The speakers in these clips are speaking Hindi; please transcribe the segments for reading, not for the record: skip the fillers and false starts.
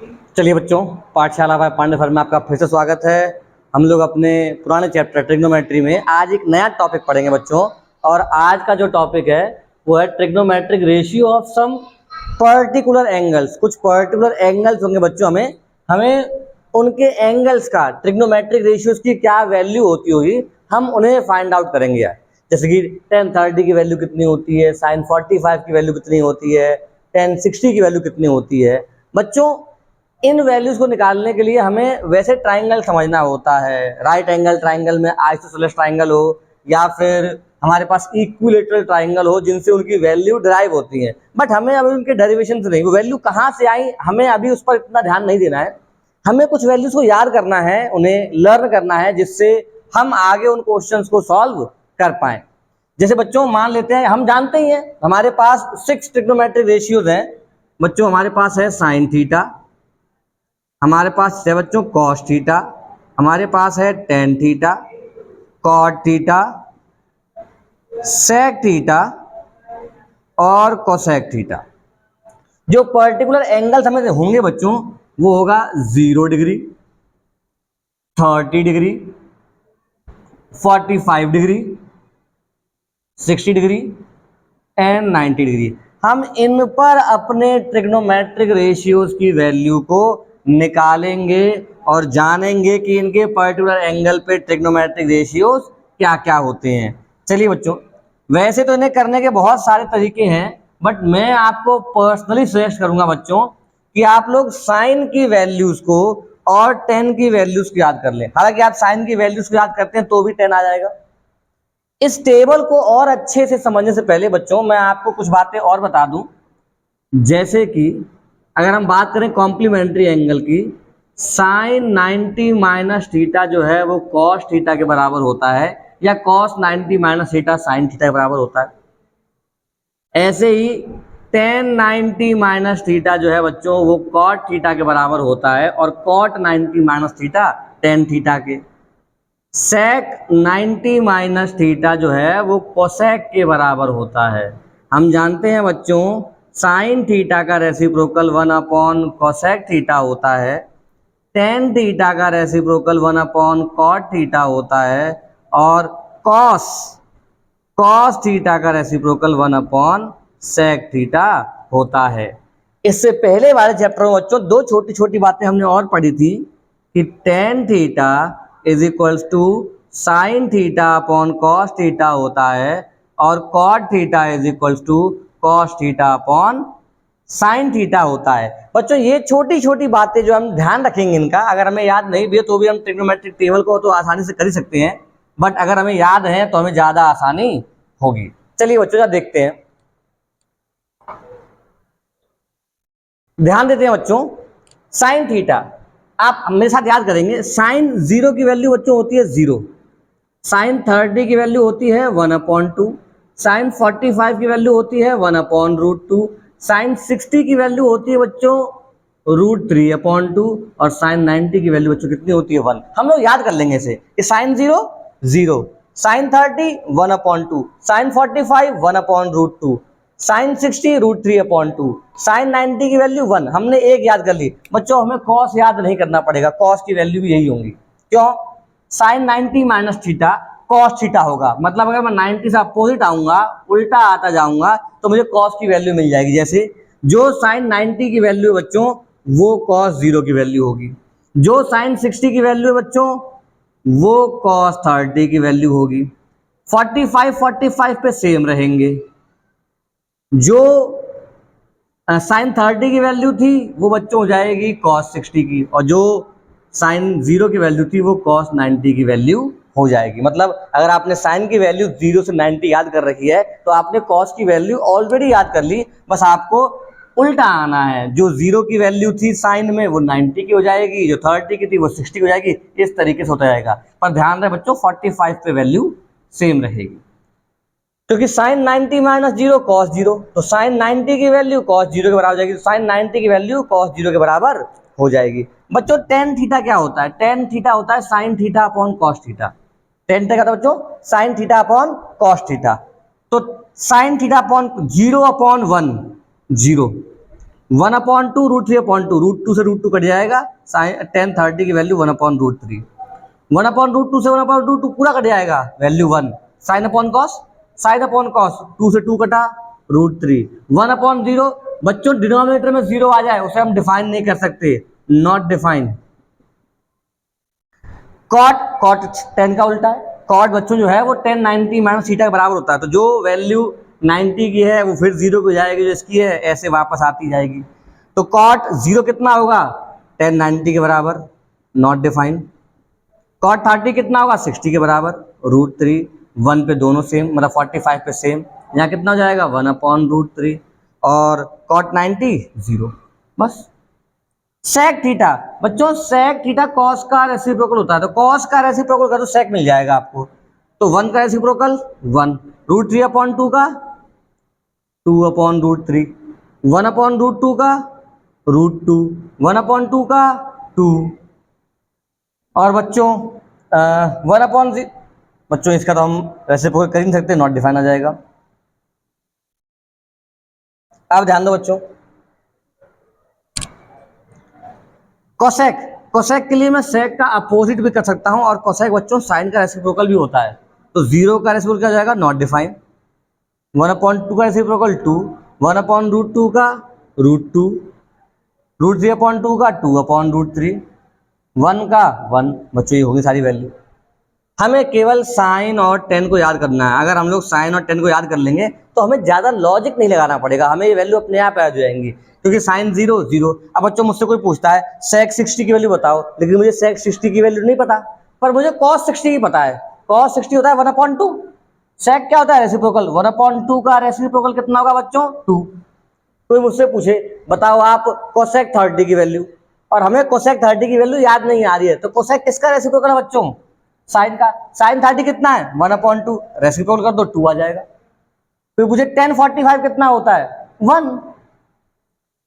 चलिए बच्चों, पाठशाला बाय पांडेफर में आपका फिर से स्वागत है। हम लोग अपने पुराने चैप्टर ट्रिग्नोमेट्री में आज एक नया टॉपिक पढ़ेंगे बच्चों। और आज का जो टॉपिक है वो है trigonometric ratio of some particular angles. कुछ पर्टिकुलर एंगल्स होंगे बच्चों, हमें उनके एंगल्स का ट्रिग्नोमेट्रिक रेशियोज की क्या वैल्यू होती होगी, हम उन्हें फाइंड आउट करेंगे यार। जैसे कि tan 30 की वैल्यू कितनी होती है, sin 45 की वैल्यू कितनी होती है, tan 60 की वैल्यू कितनी होती है। बच्चों, इन वैल्यूज को निकालने के लिए हमें वैसे ट्राइंगल समझना होता है। राइट एंगल ट्राइंगल में आइसोसेलेस ट्राइंगल हो या फिर हमारे पास इक्विलेटरल ट्राइंगल हो, जिनसे उनकी वैल्यू डिराइव होती है। बट हमें अभी उनके डेरिवेशन से नहीं, वो वैल्यू कहाँ से आई हमें अभी उस पर इतना ध्यान नहीं देना है। हमें कुछ वैल्यूज को याद करना है, उन्हें लर्न करना है, जिससे हम आगे उन क्वेश्चंस को सॉल्व कर पाए। जैसे बच्चों मान लेते हैं, हम जानते ही हैं हमारे पास 6 ट्रिग्नोमेट्रिक रेशियोज हैं बच्चों। हमारे पास है साइन थीटा, हमारे पास है बच्चों कॉस थीटा, हमारे पास है tan theta, cot theta, sec theta और कोसेक थीटा। जो पर्टिकुलर एंगल्स हमें होंगे बच्चों वो होगा 0 degree, 30 degree, 45 degree, 60 degree and 90 degree. हम इन पर अपने ट्रिग्नोमेट्रिक रेशियोज की वैल्यू को निकालेंगे और जानेंगे कि इनके पर्टिकुलर एंगल पे ट्रिग्नोमेट्रिक रेशियोज क्या क्या होते हैं। चलिए बच्चों, वैसे तो इन्हें करने के बहुत सारे तरीके हैं, बट मैं आपको पर्सनली सजेस्ट करूंगा बच्चों कि आप लोग साइन की वैल्यूज को और टेन की वैल्यूज को याद कर लें। हालांकि आप साइन की वैल्यूज को याद करते हैं तो भी 10 आ जाएगा। इस टेबल को और अच्छे से समझने से पहले बच्चों मैं आपको कुछ बातें और बता दूं। जैसे कि अगर हम बात करें कॉम्प्लीमेंट्री एंगल की, साइन 90 माइनस थीटा जो है वो कॉस थीटा के बराबर होता है, या cos 90 minus theta sine theta के बराबर होता है। ऐसे ही tan 90 माइनस थीटा जो है बच्चों वो कॉट थीटा के बराबर होता है, और cot 90 minus theta tan theta के। सेक 90 माइनस थीटा जो है वो कोसेक के बराबर होता है। हम जानते हैं बच्चों साइन थीटा का रेसिप्रोकल 1 अपॉन कोसेक थीटा होता है, टेन थीटा का रेसिप्रोकल 1 अपॉन कॉट थीटा होता है, और कॉस कॉस थीटा का रेसिप्रोकल 1 अपॉन सेक थीटा होता है। इससे पहले वाले चैप्टर में बच्चों दो छोटी छोटी बातें हमने और पढ़ी थी कि tan theta is equals to sine theta upon cos theta होता है, और cot theta is equals to cos theta upon sine theta होता है। बच्चों ये छोटी छोटी बातें जो हम ध्यान रखेंगे इनका, अगर हमें याद नहीं भी है तो भी हम ट्रिग्नोमेट्रिक टेबल को तो आसानी से कर ही सकते हैं, बट अगर हमें याद है तो हमें ज्यादा आसानी होगी। चलिए बच्चों जरा देखते हैं, ध्यान देते हैं बच्चों। साइन थीटा आप मेरे साथ याद करेंगे, साइन 0 की वैल्यू बच्चों होती है 0, साइन 30 की वैल्यू होती है 1/2, साइन 45 की वैल्यू होती है 1/√2, साइन 60 की वैल्यू होती है बच्चों √3/2, और साइन 90 की वैल्यू बच्चों कितनी होती है 1। हम लोग याद कर लेंगे इसे कि sine 0 0, sine 30 1/2, sine 45 1/√2, sine 60 √3/2, sine 90 की वैल्यू 1। हमने एक याद कर ली बच्चों, हमें कॉस याद नहीं करना पड़ेगा, कॉस की वैल्यू भी यही होंगी। क्यों? Sine 90 minus theta cos theta होगा, मतलब अगर मैं 90 से अपोजिट आऊंगा, उल्टा आता जाऊंगा, तो मुझे कॉस की वैल्यू मिल जाएगी। जैसे जो साइन 90 की वैल्यू बच्चों वो कॉस 0 की वैल्यू होगी, जो साइन 60 की वैल्यू है बच्चों वो कॉस 30 की वैल्यू होगी। 45 पे सेम रहेंगे। जो साइन 30 की वैल्यू थी वो बच्चों हो जाएगी कॉस 60 की, और जो साइन 0 की वैल्यू थी वो कॉस 90 की वैल्यू हो जाएगी। मतलब अगर आपने साइन की वैल्यू 0 से 90 याद कर रखी है तो आपने कॉस की वैल्यू ऑलरेडी याद कर ली, बस आपको उल्टा आना है। जो 0 की वैल्यू थी साइन में वो 90 की हो जाएगी, जो 30 की थी वो 60 की हो जाएगी। इस तरीके से होता जाएगा, पर ध्यान रहे बच्चों 45 पे वैल्यू सेम रहेगी, क्योंकि साइन 90 माइनस 0 कॉस 0, तो साइन 90 की वैल्यू कॉस 0 के बराबर हो जाएगी, साइन 90 की वैल्यू कॉस 0 के बराबर हो जाएगी। बच्चों टेन थीटा क्या होता है? टेन थीटा होता है sign theta upon cos theta. Tan theta क्या होता है बच्चों? Sign theta upon cos theta. तो साइन थीटा अपॉन 0/1 0, 1/2 √3/2, √2 से √2 कट जाएगा, tan 30 की वैल्यू 1/√3, 1/√2 से 1/√2 पूरा कट जाएगा, value 1, sine upon cos, sine upon cos 2 से 2 कटा, √3, 1/0, बच्चों डिनोमिनेटर में 0 आ जाए उसे हम डिफाइन नहीं कर सकते, नॉट डिफाइन। कॉट tan का उल्टा है, कॉट बच्चों जो है वो tan 90 माइनस थीटा के बराबर होता है, तो जो वैल्यू 90 की है वो फिर 0 को जाएगी, जो इसकी है ऐसे वापस आती जाएगी, तो कॉट 0 कितना होगा, tan 90 के बराबर, नॉट डिफाइन। कॉट 30 कितना होगा, 60 के बराबर, √3, 1 पे दोनों सेम, मतलब 45 पे सेम, यहाँ कितना हो जाएगा 1/√3, और कॉट 90 0, बस। सेक थीटा, बच्चों सेक थीटा कॉस का रेसिप्रोकल होता है, तो कॉस का रेसिप्रोकल का तो सेक मिल जाएगा आपको, तो 1 का रेसिप्रोकल 1, √3/2 का 2/√3, 1/√2 का √2, 1/2 का 2, और बच्चों 1/0, बच्चों इसका तो हम रेसिप्रोकल कर ही नहीं सकते, नॉट डिफाइन आ जाएगा। अब ध्यान दो बच्चों, कोसेक, कोसेक के लिए मैं सेक का अपोजिट भी कर सकता हूं, और कोसेक बच्चों साइन का रेसिप्रोकल भी होता है, तो 0 का रेसिप्रोकल क्या जाएगा, नॉट डिफाइन, 1/2 का रेसिप्रोकल 2, 1/√2 का √2, √3/2 का 2/√3, 1 का 1, बच्चों ये होगी सारी वैल्यू। हमें केवल साइन और टेन को याद करना है, अगर हम लोग साइन और टेन को याद कर लेंगे तो हमें ज़्यादा लॉजिक नहीं लगाना पड़ेगा, हमें ये वैल्यू अपने आप याद हो जाएंगी, क्योंकि साइन 0 0। अब बच्चों मुझसे कोई पूछता है सेक 60 की वैल्यू बताओ, लेकिन मुझे सेक 60 की वैल्यू नहीं पता, पर मुझे कॉस 60 की पता है, कॉस 60 होता है 1/2, सेक क्या होता है रेसिप्रोकल, 1/2 का रेसिप्रोकल कितना होगा बच्चों 2। कोई मुझसे पूछे बताओ आप कोसेक 30 की वैल्यू, और हमें कोसेक 30 की वैल्यू याद नहीं आ रही है, तो कोसेक किसका रेसिप्रोकल है बच्चों, साइन का, साइन 30 कितना है 1/2, रेसिप्रोकल कर दो 2 आ जाएगा। फिर मुझे tan 45 कितना होता है 1,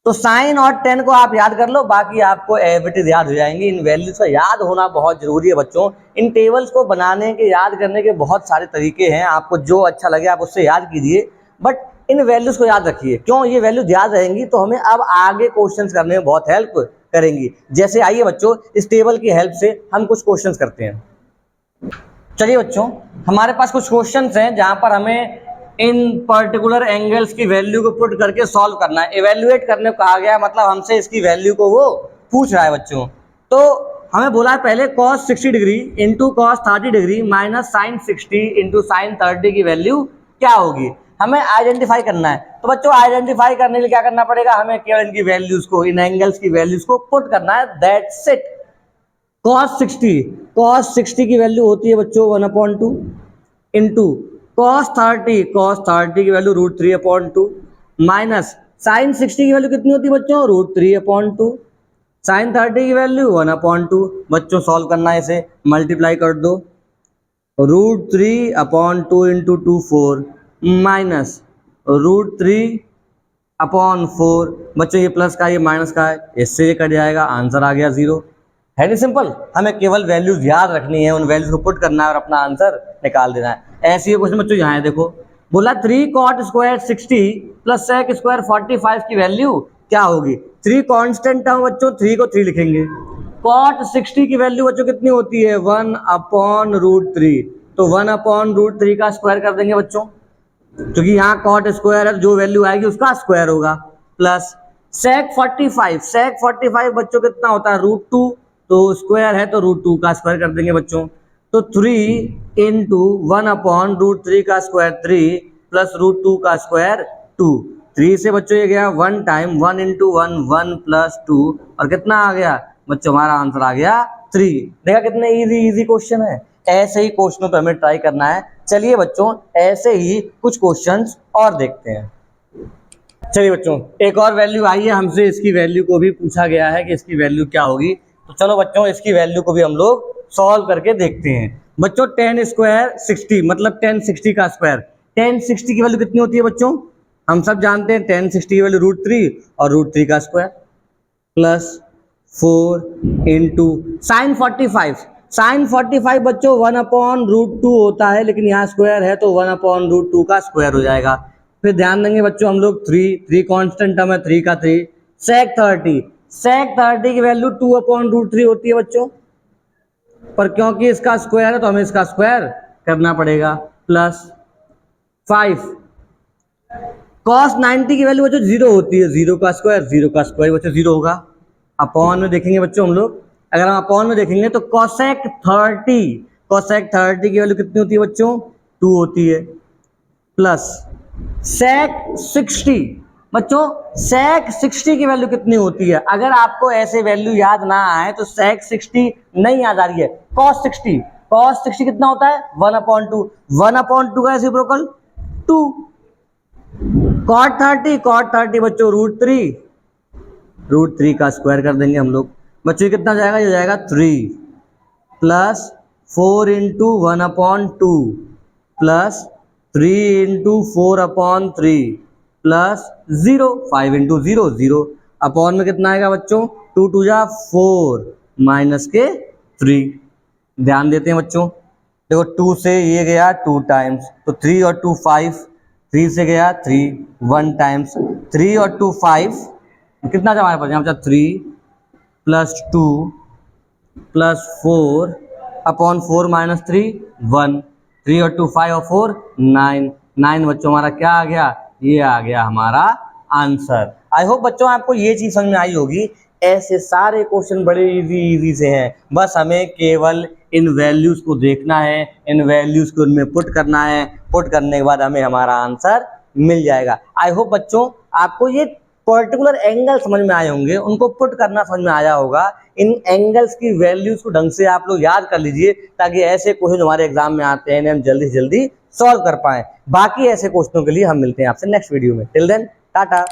तो साइन और टेन को आप याद कर लो, बाकी आपको एवरेज याद हो जाएंगे। इन वैल्यूज का याद होना बहुत जरूरी है बच्चों, इन टेबल्स को बनाने के याद करने के बहुत सारे तरीके हैं, आपको जो अच्छा लगे आप उससे याद कीजिए, बट इन वैल्यूज को याद रखिए, क्यों ये वैल्यूज याद रहेंगी तो हमें अब आगे क्वेश्चंस करने में बहुत हेल्प करेंगी। जैसे आइए बच्चों इस टेबल की हेल्प से हम कुछ क्वेश्चंस करते हैं। चलिए बच्चों हमारे पास कुछ क्वेश्चंस हैं जहां पर हमें इन पर्टिकुलर एंगल्स की वैल्यू को पुट करके सॉल्व करना है, इवेल्युएट करने को कहा गया है, मतलब हमसे इसकी वैल्यू को वो पूछ रहा है बच्चों। तो हमें बोला है पहले cos 60 degree into cos 30 degree minus sine 60 into sine 30 की वैल्यू क्या होगी, हमें आइडेंटिफाई करना है। तो बच्चों आइडेंटिफाई करने के लिए क्या करना पड़ेगा, हमें केवल इनकी वैल्यूज को, इन एंगल्स की वैल्यूज को पुट करना है, दैट्स इट। cos 60 की वैल्यू होती है बच्चों 1/2 इंटू cos 30 की वैल्यू √3/2 माइनस साइन 60 की वैल्यू कितनी होती है बच्चों √3/2, साइन 30 की वैल्यू 1/2। बच्चों सॉल्व करना है, इसे मल्टीप्लाई कर दो, √3/2 इंटू 2 4 माइनस √3/4। बच्चों ये प्लस का ये माइनस का है, इससे ये कट जाएगा, आंसर आ गया 0। है नहीं सिंपल, हमें केवल वैल्यूज याद रखनी है, उन वैल्यूज को पुट करना है और अपना आंसर निकाल देना है। ऐसे ही क्वेश्चन बच्चों यहाँ है, देखो बोला 3 cot square 60 plus sec square 45 की वैल्यू क्या होगी। 3 कांस्टेंट है बच्चों, 3 को 3 लिखेंगे, cot 60 की वैल्यू बच्चों कितनी होती है 1/√3, तो 1/√3 का स्क्वायर कर देंगे बच्चों, क्योंकि यहाँ cot स्क्वायर है, जो वैल्यू आएगी उसका स्क्वायर होगा, प्लस sec 45 बच्चों कितना होता है √2, तो स्क्वायर है तो √2 का स्क्वायर कर देंगे बच्चों, तो 3 इंटू 1/√3 का स्क्वायर 3 प्लस √2 का स्क्वायर 2। 3 से बच्चों ये गया 1 टाइम, 1 इंटू 1 1 प्लस 2, और कितना आ गया बच्चों, हमारा आंसर आ गया 3। देखा कितने इजी क्वेश्चन है। ऐसे ही क्वेश्चनों पर हमें ट्राई करना है। चलिए बच्चों ऐसे ही कुछ क्वेश्चंस और देखते हैं। चलिए बच्चों एक और वैल्यू आई है, हमसे इसकी वैल्यू को भी पूछा गया है कि इसकी वैल्यू क्या होगी, तो चलो बच्चों इसकी वैल्यू को भी हम लोग सॉल्व करके देखते हैं। बच्चों tan स्क्वायर 60 मतलब tan 60 का स्क्वायर, tan 60 की वैल्यू कितनी होती है बच्चों, हम सब जानते हैं tan 60 की वैल्यू √3 और √3 का स्क्वायर प्लस 4 इंटू साइन 45 बच्चों 1/√2 होता है, लेकिन यहाँ स्क्वायर है तो 1/√2 का स्क्वायर हो जाएगा। फिर ध्यान देंगे बच्चों हम लोग 3 कांस्टेंट टर्म है, 3 का 3, sec 30 की वैल्यू 2/√3 होती है बच्चों, पर क्योंकि इसका स्क्वायर है तो हमें इसका स्क्वायर करना पड़ेगा, प्लस 5 cos 90 की वैल्यू बच्चों 0 होती है, 0 का स्क्वायर बच्चों 0 होगा। अपॉन में देखेंगे बच्चों हम लोग, अगर हम अपॉन में देखेंगे तो cosec 30 की वैल्यू कितनी होती है बच्चों, 2 होती है, प्लस sec 60 बच्चों, sec 60 की वैल्यू कितनी होती है, अगर आपको ऐसे वैल्यू याद ना आए तो sec 60 नहीं याद आ रही है, cos 60 कितना होता है 1/2, 1/2 का रेसिप्रोकल 2। cot 30 बच्चों √3 का स्क्वायर कर देंगे हम लोग बच्चों, कितना जाएगा, ये जाएगा 3 plus 4 into 1/2 plus 3 into 4/3 plus 0, 5 into 0 0, upon में कितना आएगा बच्चों, 2 2 जा 4 माइनस के 3। ध्यान देते हैं बच्चों, देखो 2 से ये गया 2 टाइम्स, तो 3 और 2 5, 3 से गया 3 1 टाइम्स, 3 और 2 5, कितना हमारे पास यहाँ 3 प्लस 2 प्लस 4 अपॉन 4 माइनस 3 1, 3 और 2 5 और 4 9, 9 बच्चों हमारा क्या आ गया, ये आ गया हमारा आंसर। आई होप बच्चों आपको ये चीज समझ में आई होगी। ऐसे सारे क्वेश्चन बड़े इजी से हैं, बस हमें केवल इन वैल्यूज को देखना है, इन वैल्यूज को उनमें पुट करना है, पुट करने के बाद हमें हमारा आंसर मिल जाएगा। आई होप बच्चों आपको ये पर्टिकुलर एंगल समझ में आए होंगे, उनको पुट करना समझ में आया होगा। इन एंगल्स की वैल्यूज को ढंग से आप लोग याद कर लीजिए, ताकि ऐसे क्वेश्चन हमारे एग्जाम में आते हैं हम जल्दी से जल्दी सॉल्व कर पाए। बाकी ऐसे क्वेश्चनों के लिए हम मिलते हैं आपसे नेक्स्ट वीडियो में। Till then Tata.